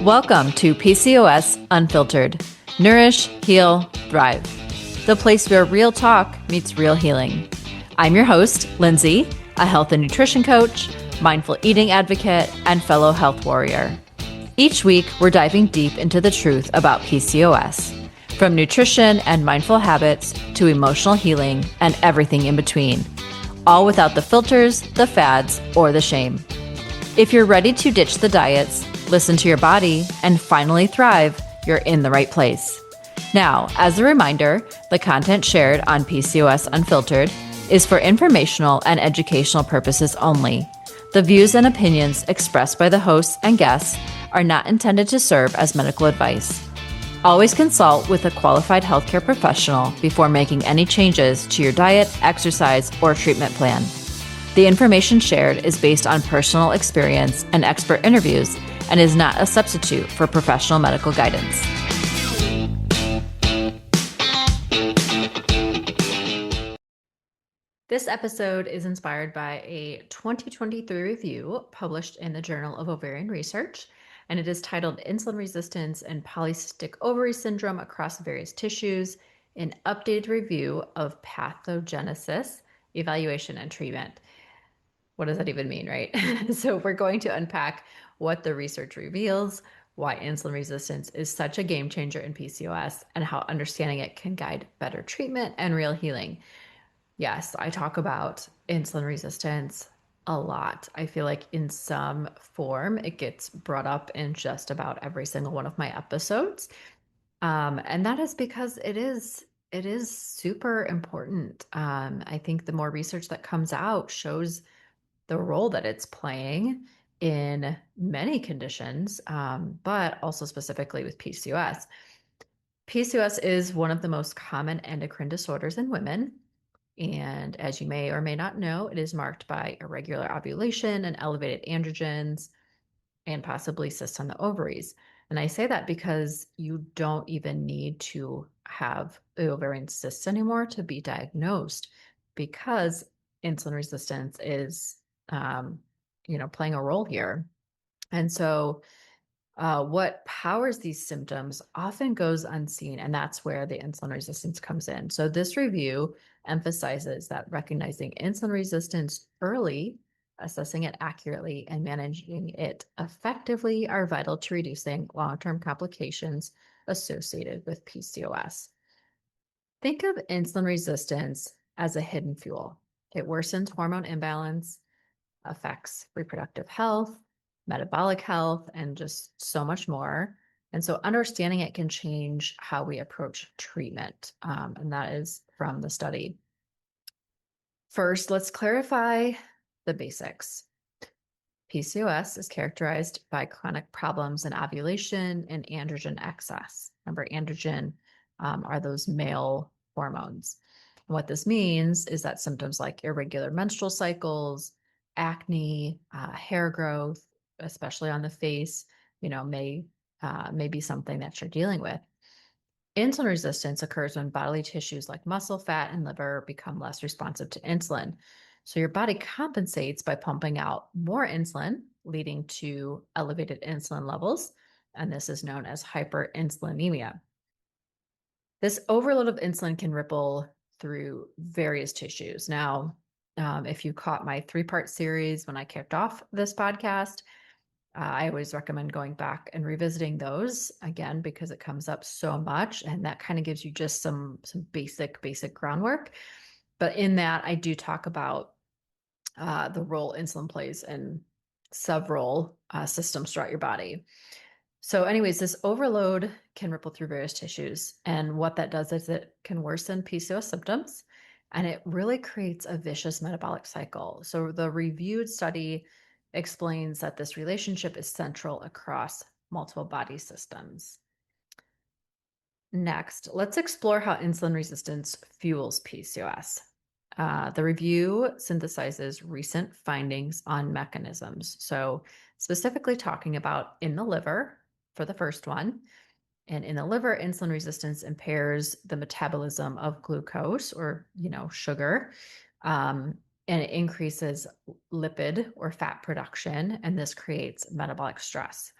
Welcome to PCOS Unfiltered. Nourish, heal, thrive. The place where real talk meets real healing. I'm your host, Lindsay, a health and nutrition coach, mindful eating advocate, and fellow health warrior. Each week, we're diving deep into the truth about PCOS, from nutrition and mindful habits to emotional healing and everything in between, all without the filters, the fads, or the shame. If you're ready to ditch the diets, listen to your body, and finally thrive, you're in the right place. Now, as a reminder, the content shared on PCOS Unfiltered is for informational and educational purposes only. The views and opinions expressed by the hosts and guests are not intended to serve as medical advice. Always consult with a qualified healthcare professional before making any changes to your diet, exercise, or treatment plan. The information shared is based on personal experience and expert interviews and is not a substitute for professional medical guidance. This episode is inspired by a 2023 review published in the Journal of Ovarian Research, and it is titled Insulin Resistance and Polycystic Ovary Syndrome Across Various Tissues, an updated review of pathogenesis, evaluation, and treatment. What does that even mean, right? So we're going to unpack what the research reveals, why insulin resistance is such a game changer in PCOS, and how understanding it can guide better treatment and real healing. Yes, I talk about insulin resistance a lot. I feel like in some form, it gets brought up in just about every single one of my episodes. And that is because it is super important. I think the more research that comes out shows the role that it's playing in many conditions, but also specifically with PCOS. PCOS is one of the most common endocrine disorders in women. And as you may or may not know, it is marked by irregular ovulation and elevated androgens and possibly cysts on the ovaries. And I say that because you don't even need to have ovarian cysts anymore to be diagnosed, because insulin resistance is, playing a role here. And so what powers these symptoms often goes unseen, and that's where the insulin resistance comes in. So this review emphasizes that recognizing insulin resistance early, assessing it accurately, and managing it effectively are vital to reducing long-term complications associated with PCOS. Think of insulin resistance as a hidden fuel. It worsens hormone imbalance, affects reproductive health, metabolic health, and just so much more. And so understanding it can change how we approach treatment. And that is from the study. First, let's clarify the basics. PCOS is characterized by chronic problems in ovulation and androgen excess. Remember, androgen are those male hormones. And what this means is that symptoms like irregular menstrual cycles, acne, hair growth, especially on the face, may be something that you're dealing with. Insulin resistance occurs when bodily tissues like muscle, fat, and liver become less responsive to insulin. So your body compensates by pumping out more insulin, leading to elevated insulin levels, and this is known as hyperinsulinemia. This overload of insulin can ripple through various tissues. Now, if you caught my 3-part series when I kicked off this podcast, I always recommend going back and revisiting those again, because it comes up so much, and that kind of gives you just some basic groundwork. But in that, I do talk about the role insulin plays in several systems throughout your body. So anyways, this overload can ripple through various tissues. And what that does is it can worsen PCOS symptoms, and it really creates a vicious metabolic cycle. So the reviewed study explains that this relationship is central across multiple body systems. Next, let's explore how insulin resistance fuels PCOS. The review synthesizes recent findings on mechanisms. So specifically talking about in the liver for the first one. And in the liver, insulin resistance impairs the metabolism of glucose, or, sugar, and it increases lipid or fat production, and this creates metabolic stress.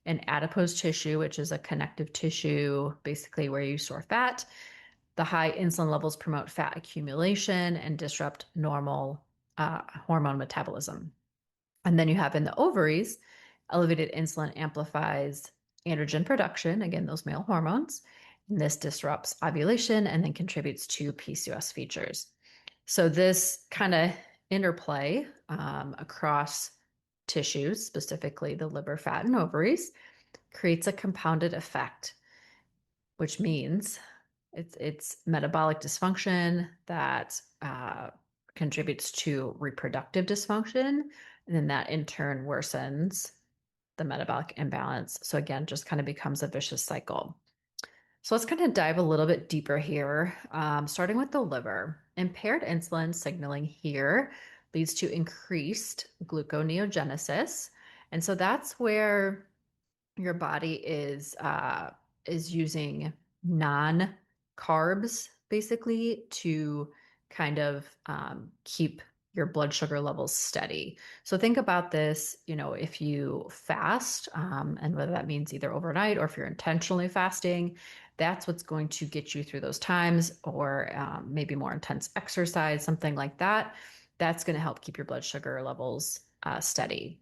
and adipose tissue, which is a connective tissue, basically where you store fat. The high insulin levels promote fat accumulation and disrupt normal hormone metabolism. And then you have in the ovaries, elevated insulin amplifies androgen production, again, those male hormones. And this disrupts ovulation and then contributes to PCOS features. So this kind of interplay across tissues, specifically the liver, fat, and ovaries, creates a compounded effect, which means it's metabolic dysfunction that contributes to reproductive dysfunction, and then that in turn worsens the metabolic imbalance. So again, just kind of becomes a vicious cycle. So let's kind of dive a little bit deeper here, starting with the liver. Impaired insulin signaling here leads to increased gluconeogenesis. And so that's where your body is using non-carbs basically to kind of keep your blood sugar levels steady. So think about this, if you fast, and whether that means either overnight or if you're intentionally fasting, that's what's going to get you through those times, or maybe more intense exercise, something like that. That's going to help keep your blood sugar levels steady.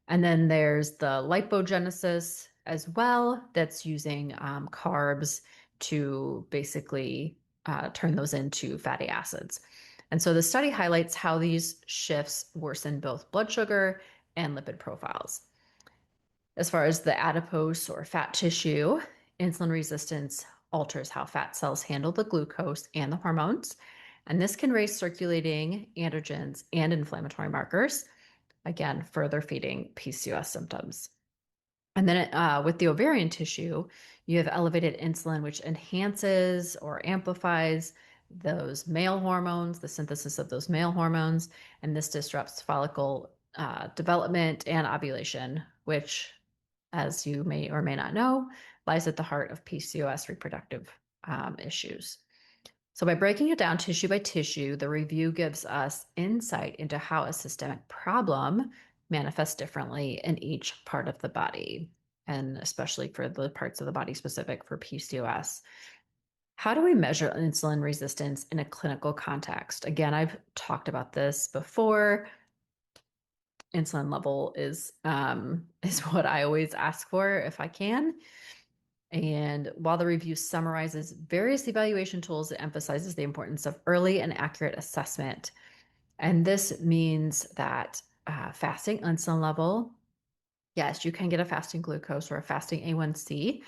And then there's the lipogenesis as well, that's using carbs to basically turn those into fatty acids. And so the study highlights how these shifts worsen both blood sugar and lipid profiles. As far as the adipose or fat tissue, insulin resistance alters how fat cells handle the glucose and the hormones. And this can raise circulating androgens and inflammatory markers, again, further feeding PCOS symptoms. And then with the ovarian tissue, you have elevated insulin, which enhances or amplifies those male hormones, the synthesis of those male hormones, and this disrupts follicle development and ovulation, which, as you may or may not know, lies at the heart of PCOS reproductive issues. So by breaking it down tissue by tissue, the review gives us insight into how a systemic problem manifests differently in each part of the body, and especially for the parts of the body specific for PCOS. How do we measure insulin resistance in a clinical context? Again, I've talked about this before. Insulin level is what I always ask for if I can. And while the review summarizes various evaluation tools, it emphasizes the importance of early and accurate assessment. And this means that fasting insulin level, yes, you can get a fasting glucose or a fasting A1C,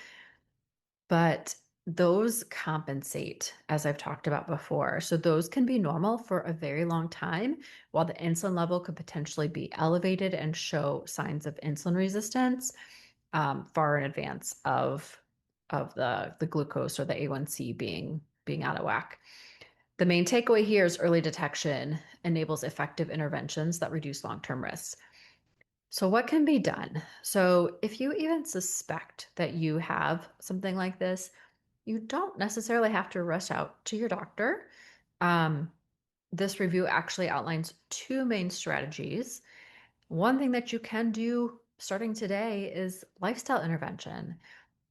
but those compensate, as I've talked about before. So those can be normal for a very long time, while the insulin level could potentially be elevated and show signs of insulin resistance far in advance of the glucose or the A1C being out of whack. The main takeaway here is early detection enables effective interventions that reduce long-term risks. So what can be done? So if you even suspect that you have something like this, you don't necessarily have to rush out to your doctor. This review actually outlines two main strategies. One thing that you can do starting today is lifestyle intervention.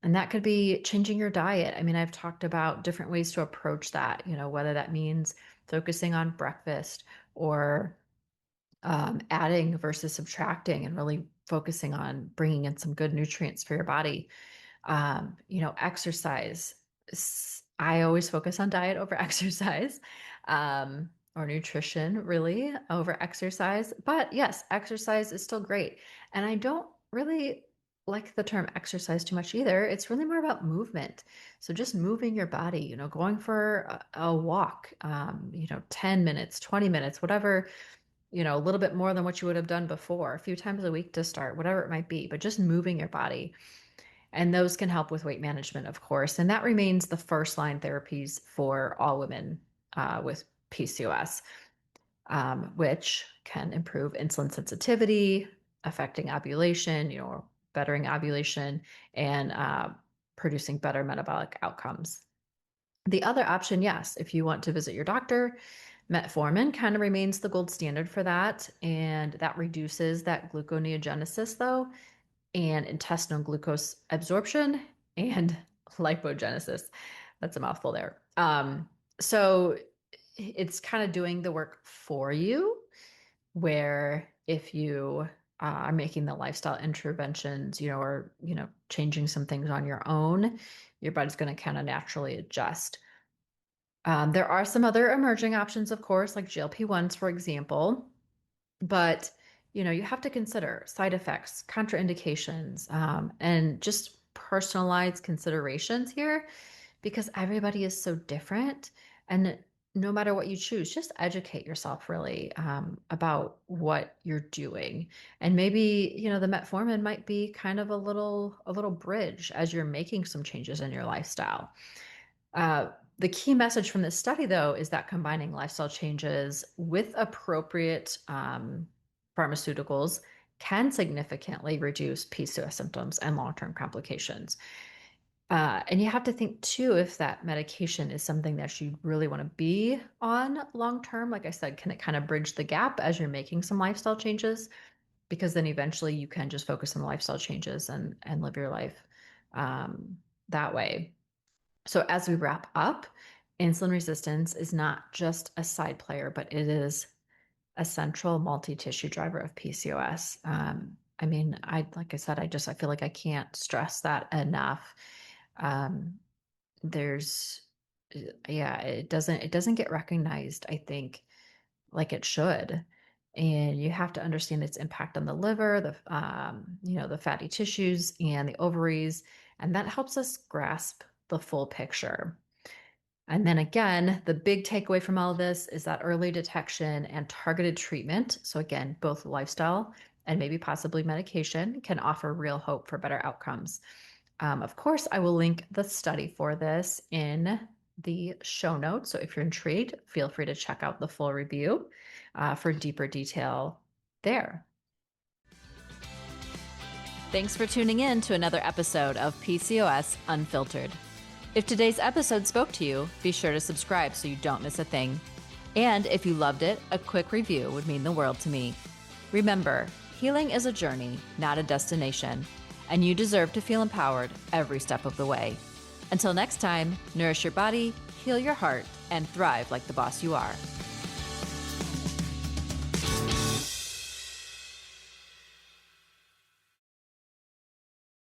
And that could be changing your diet. I mean, I've talked about different ways to approach that, whether that means focusing on breakfast or adding versus subtracting and really focusing on bringing in some good nutrients for your body. Exercise. I always focus on diet over exercise, or nutrition really over exercise. But yes, exercise is still great. And I don't really like the term exercise too much either. It's really more about movement. So just moving your body, going for a walk, 10 minutes, 20 minutes, whatever, a little bit more than what you would have done before, a few times a week to start, whatever it might be, but just moving your body. And those can help with weight management, of course. And that remains the first line therapies for all women with PCOS, which can improve insulin sensitivity, affecting ovulation, bettering ovulation, and producing better metabolic outcomes. The other option, yes, if you want to visit your doctor, metformin kind of remains the gold standard for that. And that reduces that gluconeogenesis, though. and intestinal glucose absorption and lipogenesis. That's a mouthful there. So it's kind of doing the work for you, where if you are making the lifestyle interventions, or, changing some things on your own, your body's going to kind of naturally adjust. There are some other emerging options, of course, like GLP-1s, for example, but you have to consider side effects, contraindications, and just personalized considerations here, because everybody is so different. And no matter what you choose, just educate yourself really about what you're doing. And maybe, the metformin might be kind of a little bridge as you're making some changes in your lifestyle. The key message from this study, though, is that combining lifestyle changes with appropriate pharmaceuticals can significantly reduce PCOS symptoms and long-term complications. And you have to think too, if that medication is something that you really want to be on long term. Like I said, can it kind of bridge the gap as you're making some lifestyle changes? Because then eventually you can just focus on the lifestyle changes and live your life that way. So as we wrap up, insulin resistance is not just a side player, but it is a central multi-tissue driver of PCOS. I mean, like I said, I feel like I can't stress that enough. Um, there's, yeah, it doesn't get recognized, I think, like it should. And you have to understand its impact on the liver, the fatty tissues and the ovaries. And that helps us grasp the full picture. And then again, the big takeaway from all of this is that early detection and targeted treatment, so again, both lifestyle and maybe possibly medication, can offer real hope for better outcomes. Of course, I will link the study for this in the show notes. So if you're intrigued, feel free to check out the full review for deeper detail there. Thanks for tuning in to another episode of PCOS Unfiltered. If today's episode spoke to you, be sure to subscribe so you don't miss a thing. And if you loved it, a quick review would mean the world to me. Remember, healing is a journey, not a destination, and you deserve to feel empowered every step of the way. Until next time, nourish your body, heal your heart, and thrive like the boss you are.